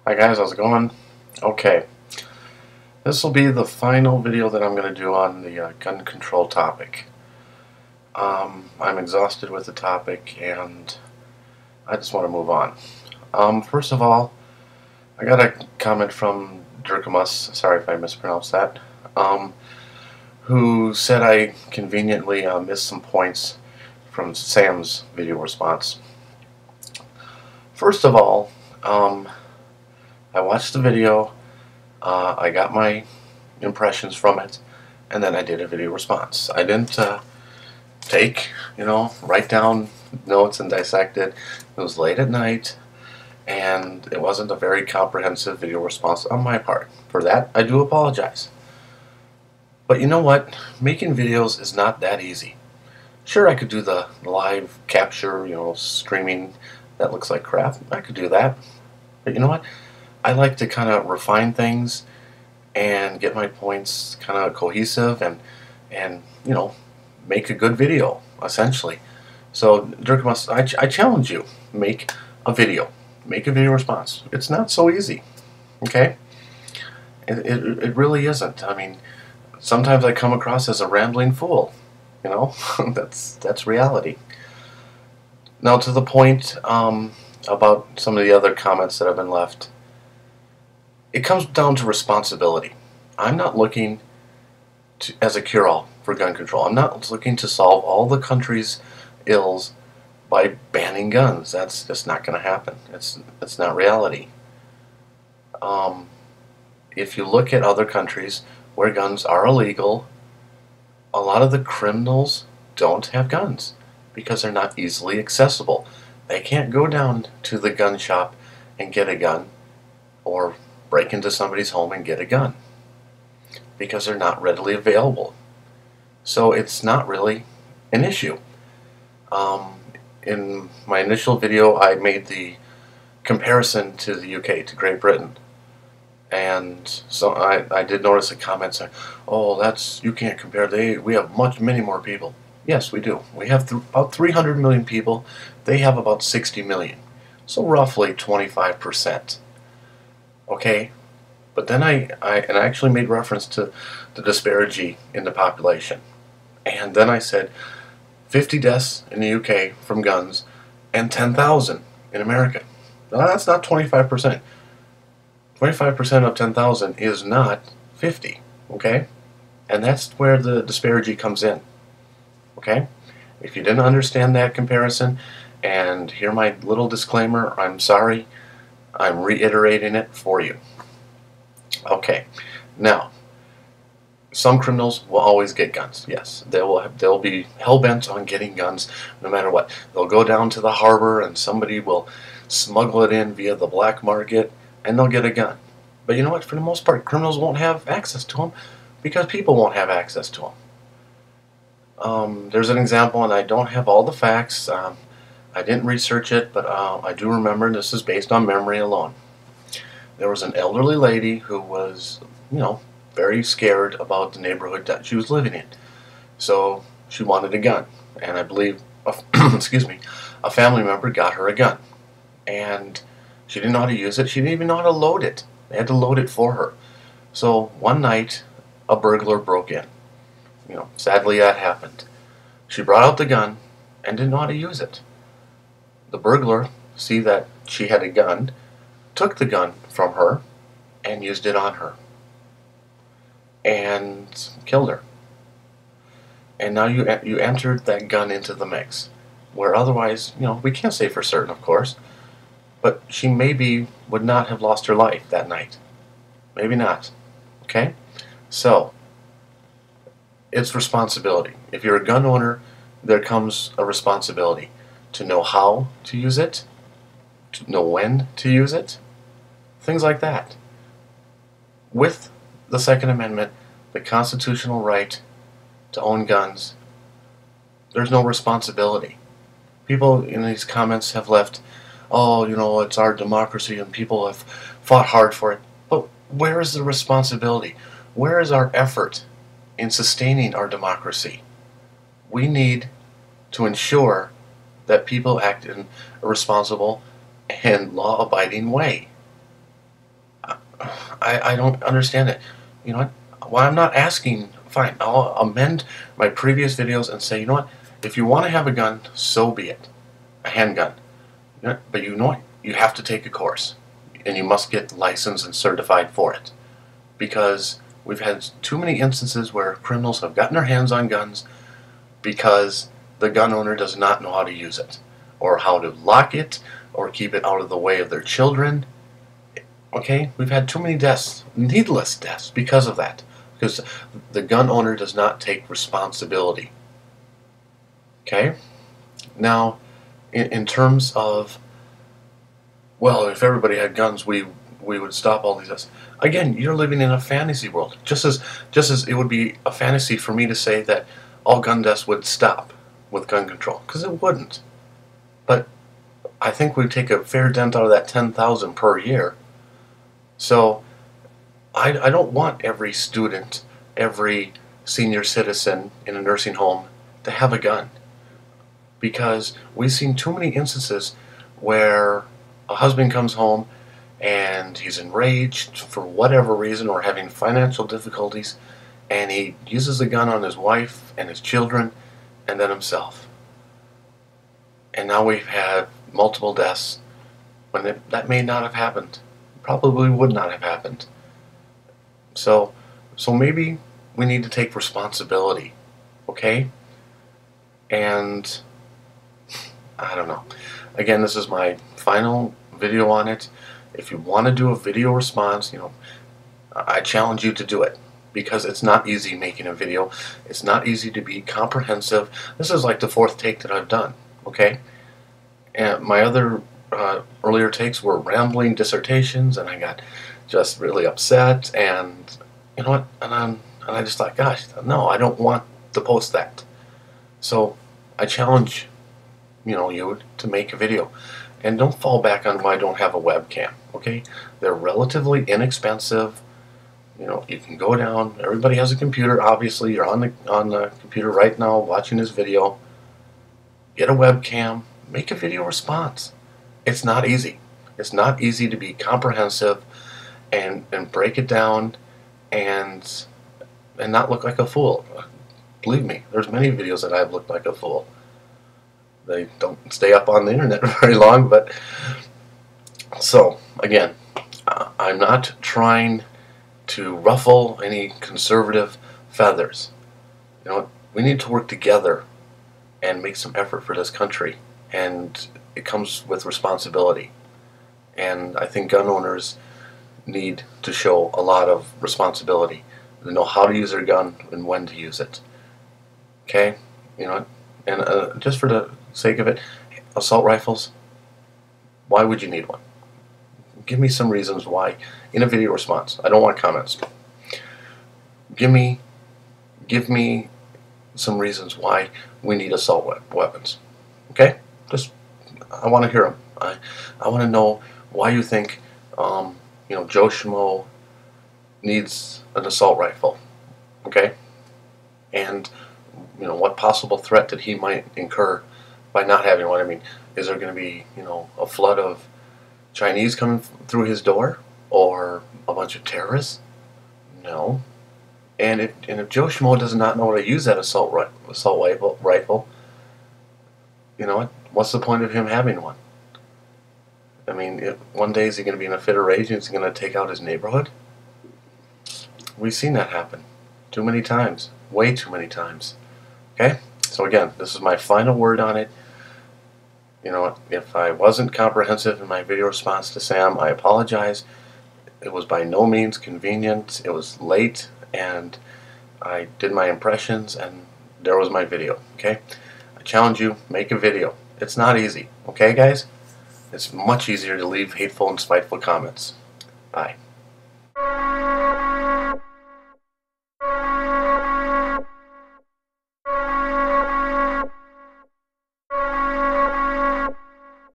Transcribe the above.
Hi guys, how's it going? Okay, this will be the final video that I'm going to do on the gun control topic. I'm exhausted with the topic and I just want to move on. First of all, I got a comment from Dirkamus, sorry if I mispronounced that, who said I conveniently missed some points from Sam's video response. First of all, I watched the video, I got my impressions from it, and then I did a video response. I didn't write down notes and dissect it. It was late at night, and it wasn't a very comprehensive video response on my part. For that, I do apologize. But you know what? Making videos is not that easy. Sure, I could do the live capture, streaming that looks like crap. I could do that. But you know what? I like to kind of refine things and get my points kind of cohesive and make a good video, essentially. So, Dirkamus, I challenge you, make a video response. It's not so easy, okay? It really isn't. I mean, sometimes I come across as a rambling fool, that's reality. Now, to the point about some of the other comments that have been left, it comes down to responsibility. I'm not looking as a cure-all for gun control. I'm not looking to solve all the country's ills by banning guns. That's just not going to happen. It's not reality. If you look at other countries where guns are illegal, a lot of the criminals don't have guns because they're not easily accessible. They can't go down to the gun shop and get a gun, or break into somebody's home and get a gun, because they're not readily available. So it's not really an issue. In my initial video, I made the comparison to the UK, to Great Britain. And so I did notice a comment saying, "Oh, you can't compare. We have many more people." Yes, we do. We have about 300 million people. They have about 60 million. So roughly 25%. Okay? But then I actually made reference to the disparity in the population. And then I said 50 deaths in the UK from guns and 10,000 in America. Now that's not 25%. 25% of 10,000 is not 50, okay? And that's where the disparity comes in, okay? If you didn't understand that comparison and hear my little disclaimer, I'm sorry. I'm reiterating it for you. Okay, now, some criminals will always get guns. Yes, they'll be hell-bent on getting guns no matter what. They'll go down to the harbor and somebody will smuggle it in via the black market and they'll get a gun. But you know what? For the most part, criminals won't have access to them because people won't have access to them. There's an example, and I don't have all the facts. I didn't research it, but I do remember this is based on memory alone. There was an elderly lady who was, very scared about the neighborhood that she was living in. So she wanted a gun, and I believe, excuse me, a family member got her a gun. And she didn't know how to use it. She didn't even know how to load it. They had to load it for her. So one night, a burglar broke in. Sadly that happened. She brought out the gun and didn't know how to use it. The burglar, see that she had a gun, took the gun from her and used it on her and killed her. And now you entered that gun into the mix, where otherwise, we can't say for certain, of course, but she maybe would not have lost her life that night. Maybe not. Okay? So, it's responsibility. If you're a gun owner, there comes a responsibility to know how to use it, to know when to use it, things like that. With the Second Amendment, the constitutional right to own guns, there's no responsibility. People in these comments have left, "Oh, it's our democracy and people have fought hard for it." But where is the responsibility? Where is our effort in sustaining our democracy? We need to ensure that people act in a responsible and law-abiding way. I don't understand it. You know what? Why I'm not asking, fine, I'll amend my previous videos and say, you know what? If you want to have a gun, so be it. A handgun. You know, but you know what? You have to take a course. And you must get licensed and certified for it. Because we've had too many instances where criminals have gotten their hands on guns because the gun owner does not know how to use it, or how to lock it, or keep it out of the way of their children. Okay? We've had too many deaths, needless deaths, because of that. Because the gun owner does not take responsibility. Okay? Now, in terms of, well, if everybody had guns, we would stop all these deaths. Again, you're living in a fantasy world. Just as it would be a fantasy for me to say that all gun deaths would stop with gun control, because it wouldn't. But I think we'd take a fair dent out of that 10,000 per year. So I don't want every student, every senior citizen in a nursing home to have a gun, because we've seen too many instances where a husband comes home and he's enraged for whatever reason, or having financial difficulties, and he uses a gun on his wife and his children and then himself. And now we've had multiple deaths when that may not have happened. Probably would not have happened. So maybe we need to take responsibility, okay? And I don't know. Again, this is my final video on it. If you want to do a video response, you know, I challenge you to do it, because it's not easy making a video. It's not easy to be comprehensive. This is like the 4th take that I've done, okay? And my other earlier takes were rambling dissertations, and I got just really upset, and you know what? And I just thought, gosh, no, I don't want to post that. So I challenge, you know, you to make a video. And don't fall back on why I don't have a webcam, okay? They're relatively inexpensive. You know, you can go down. Everybody has a computer. Obviously, you're on the computer right now watching this video. Get a webcam. Make a video response. It's not easy. It's not easy to be comprehensive and break it down and not look like a fool. Believe me, there's many videos that I've looked like a fool. They don't stay up on the internet very long, but so again, I'm not trying to ruffle any conservative feathers. You know, we need to work together and make some effort for this country, and it comes with responsibility. And I think gun owners need to show a lot of responsibility. They know how to use their gun and when to use it. Okay, you know, and just for the sake of it, assault rifles, why would you need one? Give me some reasons why in a video response. I don't want comments. Give me some reasons why we need assault weapons. Okay? Just, I want to hear them. I want to know why you think, you know, Joe Schmo needs an assault rifle. Okay? And, you know, what possible threat that he might incur by not having one. I mean, is there going to be, you know, a flood of Chinese coming through his door, or a bunch of terrorists? No. And if Joe Schmo does not know how to use that assault rifle, you know what? What's the point of him having one? I mean, one day is he going to be in a fit of rage and is he going to take out his neighborhood? We've seen that happen too many times, way too many times. Okay? So again, this is my final word on it. You know, if I wasn't comprehensive in my video response to Sam, I apologize. It was by no means convenient. It was late, and I did my impressions, and there was my video. Okay? I challenge you, make a video. It's not easy. Okay, guys? It's much easier to leave hateful and spiteful comments. Bye.